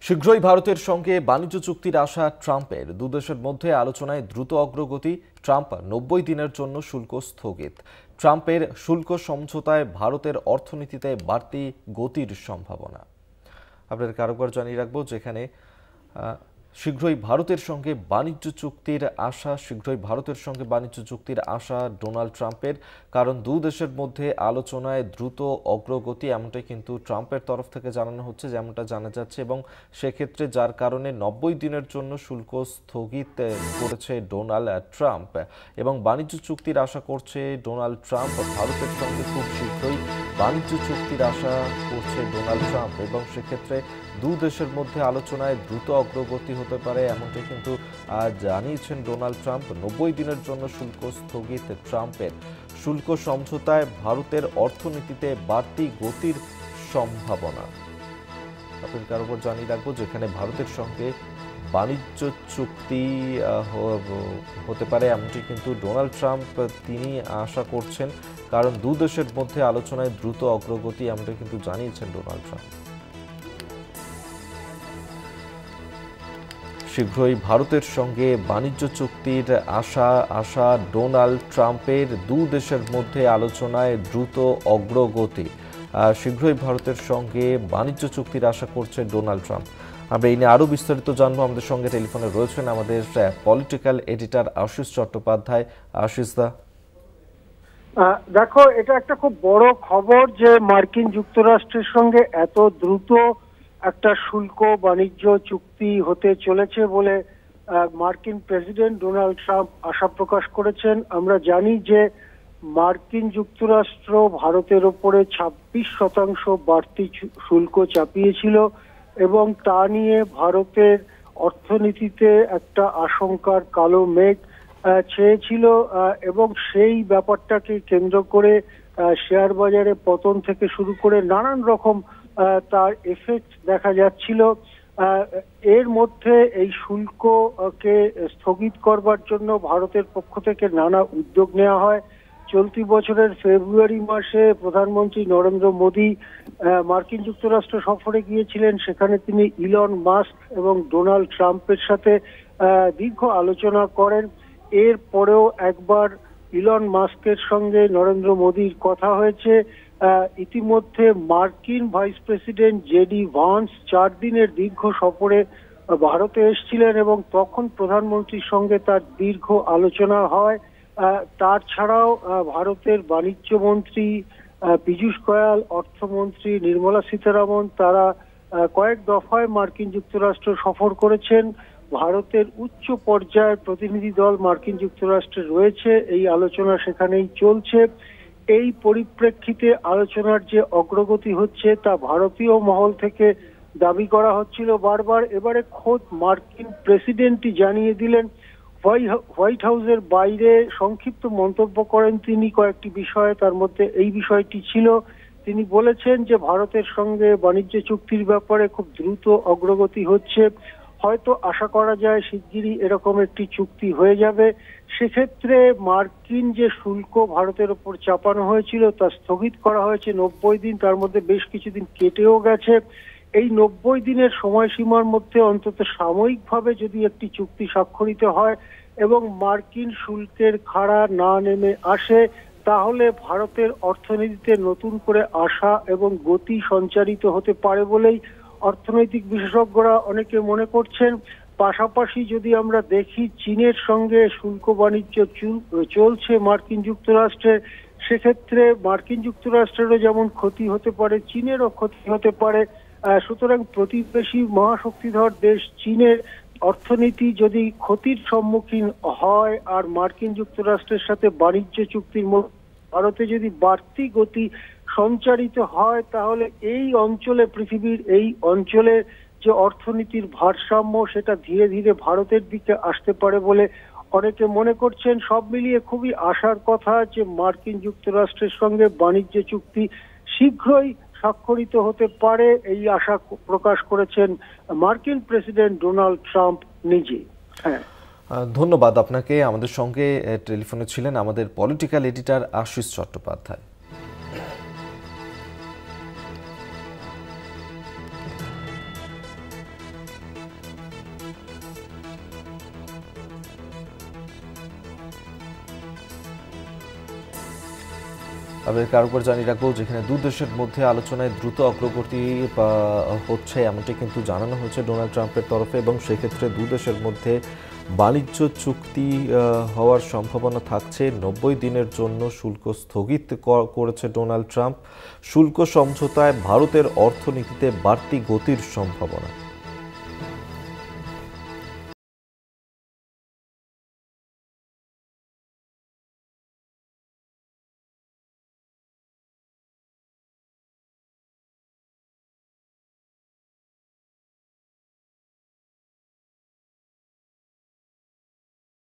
শীঘ্রই ভারতের সঙ্গে বাণিজ্য চুক্তির আশা ট্রাম্পের। দুদেশের মধ্যে আলোচনায় দ্রুত অগ্রগতি। ট্রাম্প 90 দিনের জন্য শুল্ক স্থগিত। ট্রাম্পের শুল্ক সমঝোতায় ভারতের অর্থনীতিতে বাড়তি গতির সম্ভাবনা। আপনাদের আরেকবার জানিয়ে রাখবো যেখানে শীঘ্রই ভারতের সঙ্গে বাণিজ্য চুক্তির আশা ডোনাল্ড ট্রাম্পের। কারণ দু দেশের মধ্যে আলোচনায় দ্রুত অগ্রগতি, এমনটাই কিন্তু ট্রাম্পের তরফ থেকে জানানো হচ্ছে, যেমনটা জানা যাচ্ছে। এবং সেক্ষেত্রে যার কারণে 90 দিনের জন্য শুল্ক স্থগিত করেছে ডোনাল্ড ট্রাম্প এবং বাণিজ্য চুক্তির আশা করছে ডোনাল্ড ট্রাম্প। ভারতের সঙ্গে খুব শীঘ্রই বাণিজ্য চুক্তির আশা করছে ডোনাল্ড ট্রাম্প এবং সেক্ষেত্রে দু দেশের মধ্যে আলোচনায় দ্রুত অগ্রগতি হতে পারে, এমনটাই কিন্তু জানিয়েছেন ডোনাল্ড ট্রাম্প। 90 দিনের জন্য শুল্ক স্থগিত ট্রাম্পের। শুল্ক সমঝোতায় ভারতের অর্থনীতিতে বাড়তি গতির সম্ভাবনা। আপনাদের কারো উপর জানিয়ে রাখবো যেখানে ভারতের সঙ্গে বাণিজ্য চুক্তি হতে পারে, এমনটি কিন্তু ডোনাল্ড ট্রাম্প তিনি আশা করছেন। কারণ দু দেশের মধ্যে আলোচনায় দ্রুত অগ্রগতি, এমনটা কিন্তু জানিয়েছেন ডোনাল্ড ট্রাম্প। শীঘ্রই ভারতের সঙ্গে বাণিজ্য চুক্তির আশা ডোনাল্ড ট্রাম্পের। দু দেশের মধ্যে আলোচনায় দ্রুত অগ্রগতি। শীঘ্রই ভারতের সঙ্গে বাণিজ্য চুক্তির আশা করছে ডোনাল্ড ট্রাম্প। আমরা এই নিয়ে আরও বিস্তারিত জানবো। আমাদের সঙ্গে টেলিফোনে রয়েছেন আমাদের পলিটিক্যাল এডিটর আশিস চট্টোপাধ্যায়। আশিস দা, দেখো, এটা একটা খুব বড় খবর যে মার্কিন যুক্তরাষ্ট্রের সঙ্গে এত দ্রুত একটা শুল্ক বাণিজ্য চুক্তি হতে চলেছে বলে মার্কিন প্রেসিডেন্ট ডোনাল্ড ট্রাম্প আশা প্রকাশ করেছেন। আমরা জানি যে মার্কিন যুক্তরাষ্ট্র ভারতের ওপরে 26% বাড়তি শুল্ক চাপিয়েছিল এবং তা নিয়ে ভারতের অর্থনীতিতে একটা আশঙ্কার কালো মেঘ ছেয়েছিল এবং সেই ব্যাপারটাকে কেন্দ্র করে শেয়ার বাজারে পতন থেকে শুরু করে নানান রকম তার এফেক্ট দেখা যাচ্ছিল। এর মধ্যে এই শুল্ককে স্থগিত করবার জন্য ভারতের পক্ষ থেকে নানা উদ্যোগ নেওয়া হয়। চলতি বছরের ফেব্রুয়ারি মাসে প্রধানমন্ত্রী নরেন্দ্র মোদী মার্কিন যুক্তরাষ্ট্র সফরে গিয়েছিলেন। সেখানে তিনি ইলন মাস্ক এবং ডোনাল্ড ট্রাম্পের সাথে দীর্ঘ আলোচনা করেন। এর পরেও একবার ইলন মাস্কের সঙ্গে নরেন্দ্র মোদীর কথা হয়েছে। ইতিমধ্যে মার্কিন ভাইস প্রেসিডেন্ট জেডি ভান্স 4 দিনের দীর্ঘ সফরে ভারতে এসেছিলেন এবং তখন প্রধানমন্ত্রীর সঙ্গে তার দীর্ঘ আলোচনা হয়। তার ছাড়াও ভারতের বাণিজ্য মন্ত্রী পীযূষ গোয়াল, অর্থমন্ত্রী নির্মলা সীতারামন তারা কয়েক দফায় মার্কিন যুক্তরাষ্ট্র সফর করেছেন। ভারতের উচ্চ পর্যায়ের প্রতিনিধি দল মার্কিন যুক্তরাষ্ট্রে রয়েছে। এই আলোচনা সেখানেই চলছে। এই পরিপ্রেক্ষিতে আলোচনার যে অগ্রগতি হচ্ছে তা ভারতীয় মহল থেকে দাবি করা হচ্ছিল বারবার। এবারে খোদ মার্কিন প্রেসিডেন্টই জানিয়ে দিলেন। হোয়াইট হাউসের বাইরে সংক্ষিপ্ত মন্তব্য করেন তিনি কয়েকটি বিষয়ে, তার মধ্যে এই বিষয়টি ছিল। তিনি বলেছেন যে ভারতের সঙ্গে বাণিজ্য চুক্তির ব্যাপারে খুব দ্রুত অগ্রগতি হচ্ছে। হয়তো আশা করা যায় শিগগিরই এরকম একটি চুক্তি হয়ে যাবে। সেক্ষেত্রে মার্কিন যে শুল্ক ভারতের ওপর চাপানো হয়েছিল তা স্থগিত করা হয়েছে 90 দিন, তার মধ্যে বেশ কিছুদিন কেটেও গেছে। এই 90 দিনের সময়সীমার মধ্যে অন্তত সাময়িকভাবে যদি একটি চুক্তি স্বাক্ষরিত হয় এবং মার্কিন শুল্কের খাড়া না নেমে আসে, তাহলে ভারতের অর্থনীতিতে নতুন করে আশা এবং গতি সঞ্চারিত হতে পারে বলেই অর্থনৈতিক বিশেষজ্ঞরা অনেকে মনে করছেন। পাশাপাশি যদি আমরা দেখি চীনের সঙ্গে শুল্ক বাণিজ্য চলছে মার্কিন যুক্তরাষ্ট্রের, সেক্ষেত্রে মার্কিন যুক্তরাষ্ট্রেরও যেমন ক্ষতি হতে পারে, চীনেরও ক্ষতি হতে পারে। সুতরাং প্রতিবেশী মহাশক্তিধর দেশ চীনের অর্থনীতি যদি ক্ষতির সম্মুখীন হয় আর মার্কিন যুক্তরাষ্ট্রের সাথে বাণিজ্য চুক্তির মধ্যে ভারতে যদি বাড়তি গতি সঞ্চারিত হয়, তাহলে এই অঞ্চলে, পৃথিবীর এই অঞ্চলে যে অর্থনীতির ভারসাম্য সেটা ধীরে ধীরে ভারতের দিকে আসতে পারে বলে অনেকে মনে করছেন। সব মিলিয়ে খুবই আশার কথা যে মার্কিন যুক্তরাষ্ট্রের সঙ্গে বাণিজ্য চুক্তি শীঘ্রই স্বাক্ষরিত হতে পারে, এই আশা প্রকাশ করেছেন মার্কিন প্রেসিডেন্ট ডোনাল্ড ট্রাম্প নিজে। ধন্যবাদ আপনাকে। আমাদের সঙ্গে টেলিফোনে ছিলেন আমাদের পলিটিক্যাল এডিটর আশিস চট্টোপাধ্যায়। আমেরিকার উপর জানিয়ে রাখবো, যেখানে দু দেশের মধ্যে আলোচনায় দ্রুত অগ্রগতি হচ্ছে এমনটি কিন্তু জানানো হয়েছে ডোনাল্ড ট্রাম্পের তরফে, এবং সেক্ষেত্রে দু দেশের মধ্যে বাণিজ্য চুক্তি হওয়ার সম্ভাবনা থাকছে। 90 দিনের জন্য শুল্ক স্থগিত করেছে ডোনাল্ড ট্রাম্প। শুল্ক সমঝোতায় ভারতের অর্থনীতিতে বাড়তি গতির সম্ভাবনা।